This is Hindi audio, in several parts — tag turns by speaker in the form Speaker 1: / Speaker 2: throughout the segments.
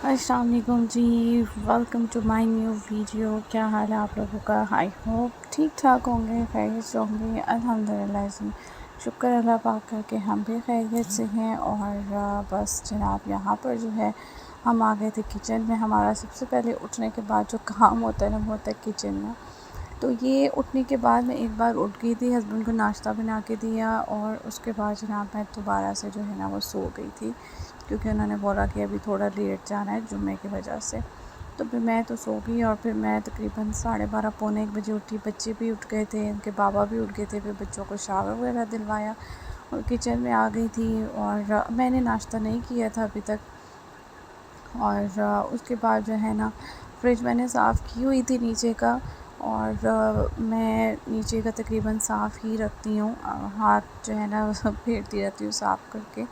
Speaker 1: अस्सलाम वालेकुम जी। Welcome to my new video. क्या हाल है आप लोगों का? आई होप ठीक ठाक होंगे, खैरियत से होंगे। अल्हम्दुलिल्लाह जी, शुक्र अल्लाह पाक का कि हम भी खैरियत से हैं। और बस जनाब यहाँ पर जो है हम आ गए थे किचन में। हमारा सबसे पहले उठने के बाद जो काम होता है ना वो होता है किचन में। तो ये उठने के बाद मैं एक बार उठ गई थी, हस्बैंड को नाश्ता बना के दिया और उसके बाद जनाब मैं दोबारा से जो है ना वो सो गई थी, क्योंकि उन्होंने बोला कि अभी थोड़ा लेट जाना है जुम्मे की वजह से। तो फिर मैं तो सो गई और फिर मैं तकरीबन 12:30 पौने 1 बजे उठी। बच्चे भी उठ गए थे, उनके बाबा भी उठ गए थे। फिर बच्चों को शावर वगैरह दिलवाया और किचन में आ गई थी। और मैंने नाश्ता नहीं किया था अभी तक। और उसके बाद जो है ना फ्रिज मैंने साफ़ की हुई थी नीचे का। और मैं नीचे का तकरीबन साफ़ ही रखती हूँ, हाथ जो है ना फेरती रहती हूँ साफ़ करके।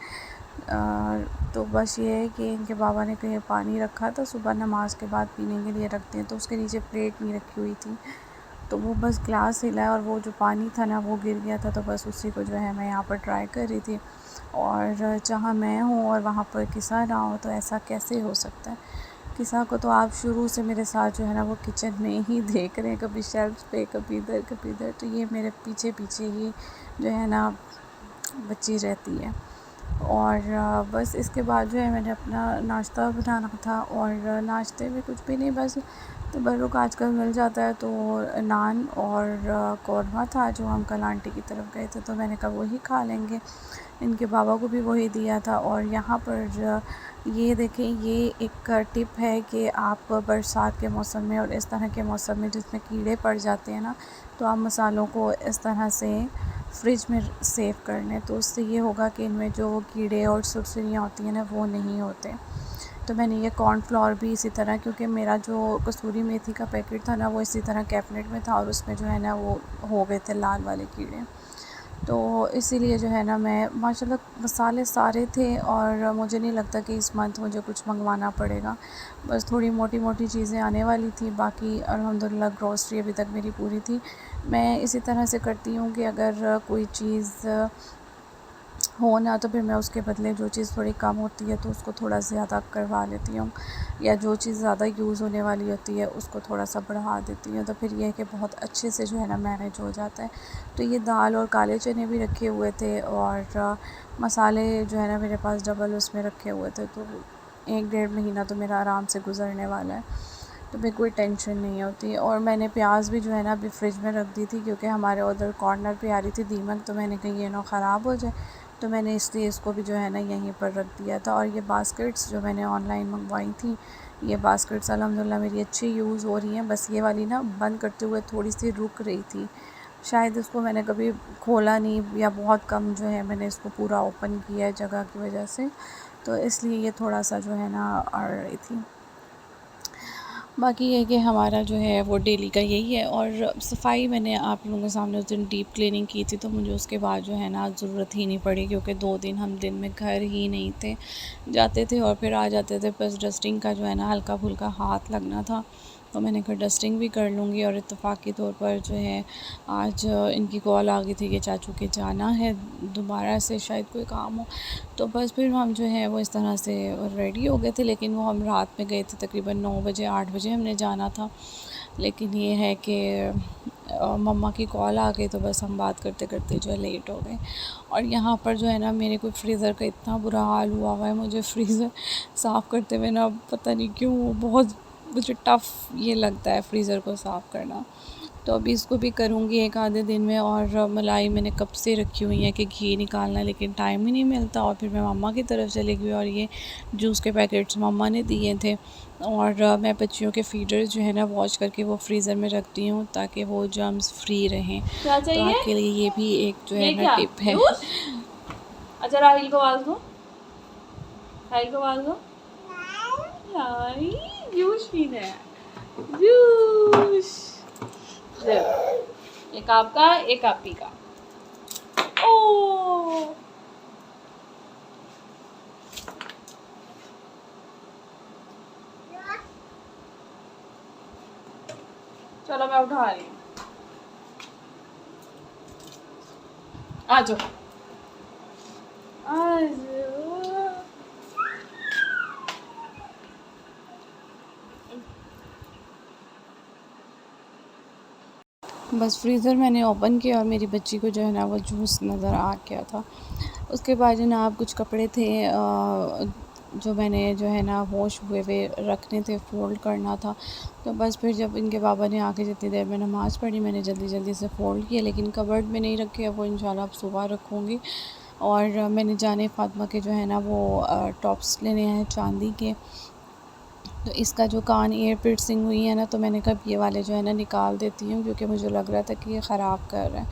Speaker 1: तो बस ये है कि इनके बाबा ने कहीं पानी रखा था, सुबह नमाज के बाद पीने के लिए रखते हैं, तो उसके नीचे प्लेट नहीं रखी हुई थी। तो वो बस ग्लास हिला और वो जो पानी था ना वो गिर गया था। तो बस उसी को जो है मैं यहाँ पर ट्राई कर रही थी। और जहाँ मैं हूँ और वहाँ पर किसा ना हो तो ऐसा कैसे हो सकता है? किसा को तो आप शुरू से मेरे साथ जो है ना वो किचन में ही देख रहे हैं, कभी शेल्फ पे, कभी इधर कभी इधर। तो ये मेरे पीछे पीछे ही जो है ना बची रहती है। और बस इसके बाद जो है मैंने अपना नाश्ता बनाना था। और नाश्ते में कुछ भी नहीं, बस तबर्रुक आजकल मिल जाता है, तो नान और कौरमा था जो हम कल आंटी की तरफ गए थे, तो मैंने कहा वही खा लेंगे। इनके बाबा को भी वही दिया था। और यहाँ पर ये देखें, ये एक टिप है कि आप बरसात के मौसम में और इस तरह के मौसम में जिसमें कीड़े पड़ जाते हैं ना, तो आप मसालों को इस तरह से फ्रिज में सेव कर लें, तो उससे ये होगा कि इनमें जो कीड़े और सुरसुरियाँ होती हैं ना वो नहीं होते। तो मैंने ये कॉर्नफ्लोर भी इसी तरह, क्योंकि मेरा जो कसूरी मेथी का पैकेट था ना वो इसी तरह कैबिनेट में था और उसमें जो है ना वो हो गए थे लाल वाले कीड़े। तो इसीलिए जो है ना मैं माशाल्लाह मसाले सारे थे और मुझे नहीं लगता कि इस मंथ मुझे कुछ मंगवाना पड़ेगा। बस थोड़ी मोटी मोटी चीज़ें आने वाली थी, बाकी अल्हम्दुलिल्लाह ग्रॉसरी अभी तक मेरी पूरी थी। मैं इसी तरह से करती हूँ कि अगर कोई चीज़ हो ना तो फिर मैं उसके बदले जो चीज़ थोड़ी कम होती है तो उसको थोड़ा ज़्यादा करवा लेती हूँ, या जो चीज़ ज़्यादा यूज़ होने वाली होती है उसको थोड़ा सा बढ़ा देती हूँ। तो फिर ये है कि बहुत अच्छे से जो है ना मैनेज हो जाता है। तो ये दाल और काले चने भी रखे हुए थे और मसाले जो है ना मेरे पास डबल उसमें रखे हुए थे। तो 1 डेढ़ महीना तो मेरा आराम से गुजरने वाला है, तो फिर कोई टेंशन नहीं होती। और मैंने प्याज भी जो है ना अभी फ्रिज में रख दी थी, क्योंकि हमारे उधर कॉर्नर पे आ रही थी दीमक, तो मैंने कहा ये ना ख़राब हो जाए, तो मैंने इसलिए इसको भी जो है ना यहीं पर रख दिया था। और ये बास्केट्स जो मैंने ऑनलाइन मंगवाई थी, ये बास्केट्स अल्हम्दुलिल्लाह मेरी अच्छी यूज़ हो रही हैं। बस ये वाली ना बंद करते हुए थोड़ी सी रुक रही थी, शायद इसको मैंने कभी खोला नहीं, या बहुत कम जो है मैंने इसको पूरा ओपन किया है जगह की वजह से, तो इसलिए ये थोड़ा सा जो है ना अड़ रही थी। बाकी ये कि हमारा जो है वो डेली का यही है। और सफाई मैंने आप लोगों के सामने उस दिन डीप क्लीनिंग की थी, तो मुझे उसके बाद जो है ना ज़रूरत ही नहीं पड़ी, क्योंकि 2 दिन हम दिन में घर ही नहीं थे, जाते थे और फिर आ जाते थे। बस डस्टिंग का जो है ना हल्का फुल्का हाथ लगना था, तो मैंने कहा डस्टिंग भी कर लूँगी। और इत्तेफाकी तौर पर जो है आज इनकी कॉल आ गई थी कि चाचू के जाना है दोबारा से, शायद कोई काम हो। तो बस फिर हम जो है वो इस तरह से रेडी हो गए थे, लेकिन वो हम रात में गए थे, तकरीबन 9 बजे 8 बजे हमने जाना था। लेकिन ये है कि मम्मा की कॉल आ गई, तो बस हम बात करते करते जो है लेट हो गए। और यहाँ पर जो है ना मेरे को फ्रीज़र का इतना बुरा हाल हुआ हुआ है, मुझे फ्रीज़र साफ़ करते हुए ना पता नहीं क्यों बहुत मुझे टफ़ ये लगता है फ्रीज़र को साफ़ करना। तो अभी इसको भी करूँगी एक आधे दिन में। और मलाई मैंने कब से रखी हुई है कि घी निकालना, लेकिन टाइम ही नहीं मिलता। और फिर मैं मम्मा की तरफ चली गई और ये जूस के पैकेट्स मम्मा ने दिए थे। और मैं बच्चियों के फीडर्स जो है ना वॉश करके वो फ्रीज़र में रखती हूँ, ताकि वो जर्म्स फ्री रहें।
Speaker 2: क्या
Speaker 1: तो
Speaker 2: चाहिए?
Speaker 1: आपके लिए ये भी एक जो है
Speaker 2: ये
Speaker 1: ना
Speaker 2: क्या
Speaker 1: टिप है।
Speaker 2: जूस? अच्छा राहिल को आवाज दो, राहिल को आवाज दो। लाई जूस पीना है, जूस। एक आपका एक आपी का। ओ चलो मैं उठा रही हूँ, आ जाओ आ जाओ।
Speaker 1: बस फ्रीज़र मैंने ओपन किया और मेरी बच्ची को जो है ना वो जूस नज़र आ गया था। उसके बाद जनाब कुछ कपड़े थे जो मैंने जो है ना वॉश हुए हुए रखने थे, फ़ोल्ड करना था। तो बस फिर जब इनके पापा ने आके जितनी देर में नमाज़ पढ़ी मैंने जल्दी जल्दी से फ़ोल्ड किए, लेकिन कबर्ड में नहीं रखे, अब वो इंशाल्लाह अब सुबह रखूँगी। और मैंने जाने फ़ातिमा के जो है ना वो टॉप्स लेने हैं चांदी के। तो इसका जो कान ईयर पिर्सिंग हुई है ना, तो मैंने कहा ये वाले जो है ना निकाल देती हूँ, क्योंकि मुझे लग रहा था कि ये ख़राब कर रहा है।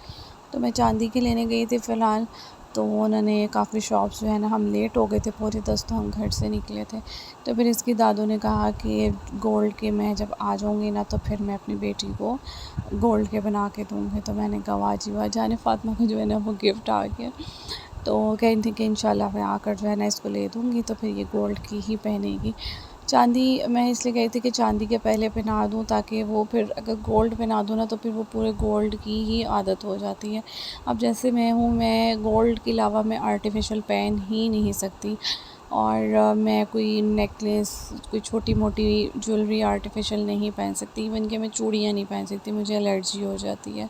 Speaker 1: तो मैं चांदी के लेने गई थी फ़िलहाल। तो उन्होंने काफ़ी शॉप्स जो है ना, हम लेट हो गए थे, पूरे 10 तो हम घर से निकले थे। तो फिर इसकी दादू ने कहा कि गोल्ड के मैं जब आ जाऊँगी ना तो फिर मैं अपनी बेटी को गोल्ड के बना के दूँगी। तो मैंने कहा वाह जी वाह, जाने फ़ातिमा को जो है ना वो गिफ्ट आ गया। तो कह रही थी कि इंशाल्लाह मैं आकर जो है ना इसको ले दूँगी, तो फिर ये गोल्ड की ही पहनेगी। चांदी मैं इसलिए कही थी कि चांदी के पहले पहना दूँ, ताकि वो फिर अगर गोल्ड पहना दूँ ना तो फिर वो पूरे गोल्ड की ही आदत हो जाती है। अब जैसे मैं हूँ, मैं गोल्ड के अलावा मैं आर्टिफ़िशियल पहन ही नहीं सकती। और मैं कोई नेकलेस, कोई छोटी मोटी ज्वेलरी आर्टिफ़िशियल नहीं पहन सकती, इवन कि मैं चूड़ियाँ नहीं पहन सकती, मुझे एलर्जी हो जाती है।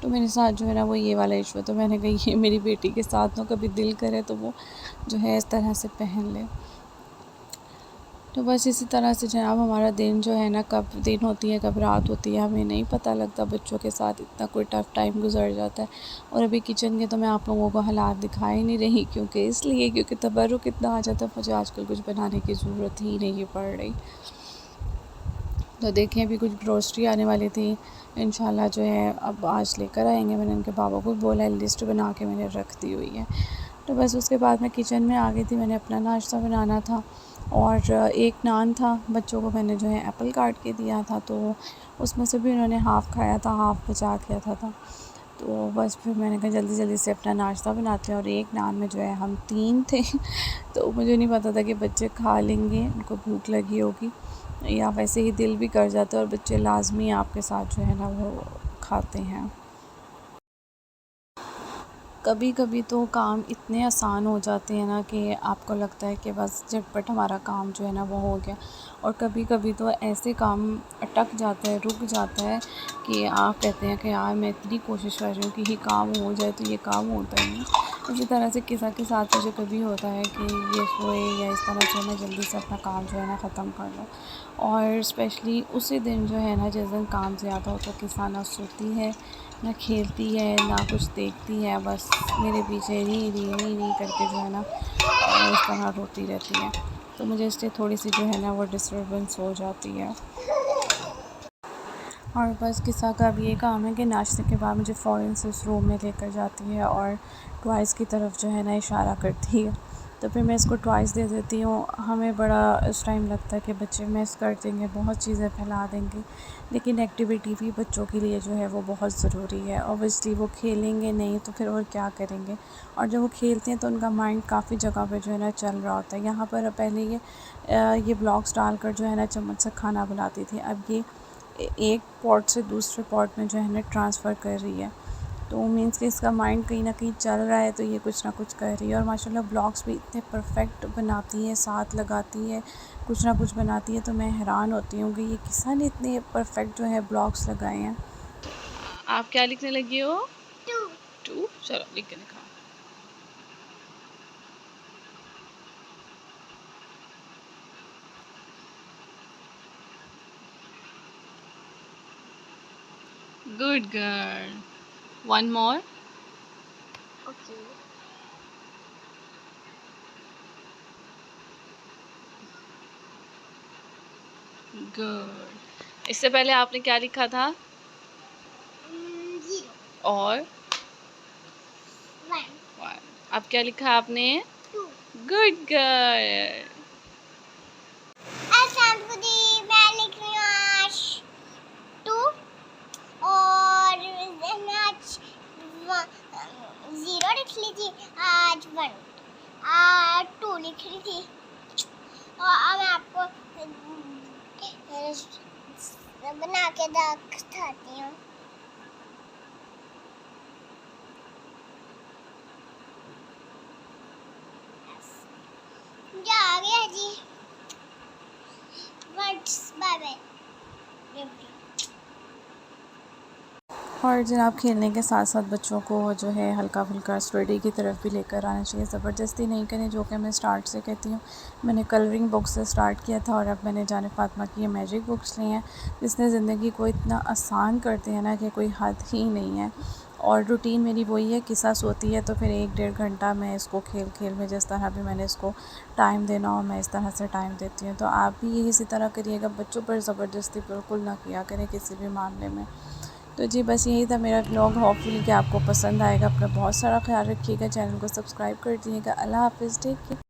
Speaker 1: तो मेरे साथ जो है ना वो ये वाला इशू है। तो मैंने कहा ये मेरी बेटी के साथ ना कभी दिल करे तो वो जो है इस तरह से पहन ले। तो बस इसी तरह से जनाब हमारा दिन जो है ना, कब दिन होती है कब रात होती है हमें नहीं पता लगता। बच्चों के साथ इतना कोई टफ़ टाइम गुजर जाता है। और अभी किचन के तो मैं आप लोगों को हालात दिखा ही नहीं रही, क्योंकि तबर्रुक इतना आ जाता है, मुझे आजकल कुछ बनाने की ज़रूरत ही नहीं पड़ रही। तो देखें अभी कुछ ग्रोसरी आने वाली थी, इंशाल्लाह जो है अब आज लेकर आएंगे। मैंने उनके पापा को बोला है, लिस्ट बना के मैंने रख दी हुई है। तो बस उसके बाद मैं किचन में आ गई थी, मैंने अपना नाश्ता बनाना था। और एक नान था, बच्चों को मैंने जो है एप्पल काट के दिया था, तो उसमें से भी उन्होंने हाफ़ खाया था, हाफ़ बचा किया था। तो बस फिर मैंने कहा जल्दी जल्दी से अपना नाश्ता बनाते हैं। और एक नान में जो है हम 3 थे तो मुझे नहीं पता था कि बच्चे खा लेंगे, उनको भूख लगी होगी, या वैसे ही दिल भी कर जाता है। और बच्चे लाजमी आपके साथ जो है ना वो खाते हैं। कभी कभी तो काम इतने आसान हो जाते हैं ना कि आपको लगता है कि बस झटपट हमारा काम जो है ना वो हो गया। और कभी कभी तो ऐसे काम अटक जाता है, रुक जाता है, कि आप कहते हैं कि यार मैं इतनी कोशिश कर रही हूँ कि ये काम हो जाए, तो ये काम होता ही नहीं। इसी तरह से किसी के साथ मुझे कभी होता है कि ये सोए या इस तरह से मैं जल्दी से अपना काम जो है ना ख़त्म कर लूँ। और स्पेशली उसी दिन जो है ना जिस दिन काम ज़्यादा होता है, किसान ना सोती है, ना खेलती है, ना कुछ देखती है, बस मेरे पीछे री करके जो है ना इस तरह रोती रहती है। तो मुझे इससे थोड़ी सी जो है ना वो डिस्टर्बेंस हो जाती है। और बस किस्सा का अब ये काम है कि नाश्ते के बाद मुझे फ़ौरन से उस रूम में लेकर जाती है और टॉयज़ की तरफ जो है ना इशारा करती है। तो फिर मैं इसको टॉयज़ दे देती हूँ। हमें बड़ा इस टाइम लगता है कि बच्चे मिस कर देंगे, बहुत चीज़ें फैला देंगे, लेकिन एक्टिविटी भी बच्चों के लिए जो है वो बहुत ज़रूरी है। ऑब्वियसली वो खेलेंगे नहीं तो फिर और क्या करेंगे। और जब वो खेलते हैं तो उनका माइंड काफ़ी जगह पे जो है ना चल रहा होता है। यहाँ पर पहले ये ब्लॉक्स डालकर जो है ना चम्मच से खाना बनाती थी, अब ये एक पॉट से दूसरे पॉट में जो है ना ट्रांसफ़र कर रही है। तो मीन्स कि इसका माइंड कहीं ना कहीं चल रहा है, तो ये कुछ ना कुछ कर रही है। और माशाल्लाह ब्लॉग्स भी इतने परफेक्ट बनाती है, साथ लगाती है, कुछ ना कुछ बनाती है। तो मैं हैरान होती हूँ कि ये किसा ने इतने परफेक्ट जो है ब्लॉग्स लगाए हैं।
Speaker 2: आप क्या लिखने लगी हो? 2। चलो लिख के दिखाओ। Good girl. One more. Good. इससे पहले आपने क्या लिखा था? 0 और 1। अब क्या लिखा आपने? 2। Good girl. मैं लिख रही हूँ आज 2 और आज 0 लिख ली थी, आज 1 आज 2 लिख रही थी। और अब मैं आपको बना के दिखाती हूँ। मुझे आ गया जी। Bye bye.
Speaker 1: और जनाब खेलने के साथ साथ बच्चों को जो है हल्का फुल्का स्टडी की तरफ भी लेकर आना चाहिए, ज़बरदस्ती नहीं करें, जो कि मैं स्टार्ट से कहती हूँ। मैंने कलरिंग बुक से स्टार्ट किया था और अब मैंने जाने फातिमा की ये मैजिक बुक्स ली हैं, जिसने ज़िंदगी को इतना आसान कर दिया ना कि कोई हद ही नहीं है। और रूटीन मेरी वही है, किस्सा सोती है तो फिर 1-1.5 घंटा मैं इसको खेल खेल में, जिस तरह भी मैंने इसको टाइम देना हो मैं इस तरह से टाइम देती हूँ। तो आप भी यही इसी तरह करिएगा, बच्चों पर ज़बरदस्ती बिल्कुल ना किया करें किसी भी मामले में। तो जी बस यही था मेरा व्लॉग, होपफुली कि आपको पसंद आएगा। अपना बहुत सारा ख्याल रखिएगा, चैनल को सब्सक्राइब कर दीजिएगा। अल्लाह हाफ़िज़, टेक केयर।